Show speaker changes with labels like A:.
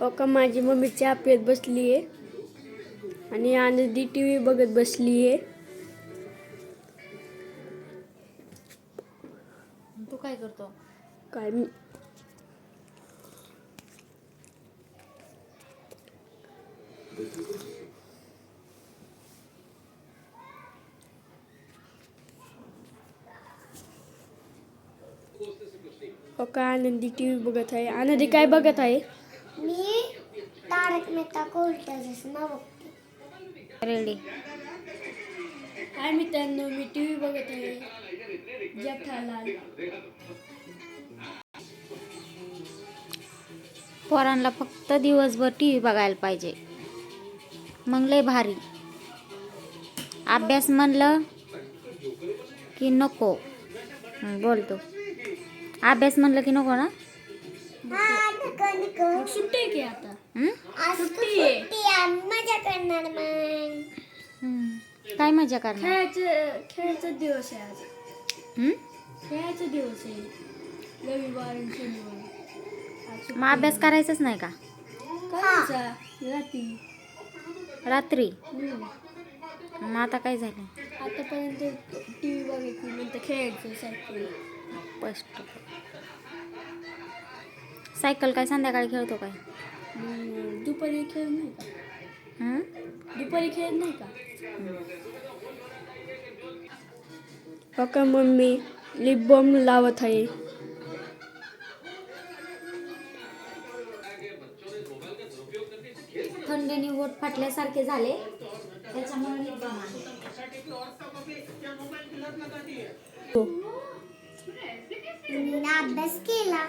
A: हो का, माझी मम्मी चहा पित बसली आहे आणि आनंदी टीव्ही बघत बसली आहे.
B: तू काय करतो?
A: काय हो का, आनंदी टीव्ही बघत आहे. आनंदी काय बघत आहे?
C: मी तारक मेहता का उल्टा चष्मा बघते.
B: रेडी.
A: हाय मित्रांनो, मी टीव्ही बघत आहे. जेठालाल.
B: पोरांना फक्त दिवसभर टीव्ही बघायला पाहिजे, मग लय भारी. अभ्यास म्हणलं की नको. बोलतो अभ्यास म्हणलं की नको ना.
A: सुट्टी आहे की आता?
C: आज
A: सुट्टी आहे.
C: मजा करणार मग.
B: काय मजा करणार?
A: खेळाचा दिवस आहे आज. खेळाचा दिवस आहे. रविवार आणि शनिवार.
B: मग अभ्यास करायचाच नाही का?
A: करायचा
B: रात्री. मग आता काय झालं?
A: आतापर्यंत टीव्ही बघायची, नंतर खेळायचं सायकल.
B: स्पष्ट. सायकल काय संध्याकाळी खेळतो काय?
A: दुपारी खेळ नाही का? दुपारी खेळ नाही का? हो का, मम्मी लिप बाम लावत आहे.
B: थंडीने ओठ फाटल्यासारखे झाले, त्याच्यामुळे लिप बाम आहे.
C: अभ्यास केला.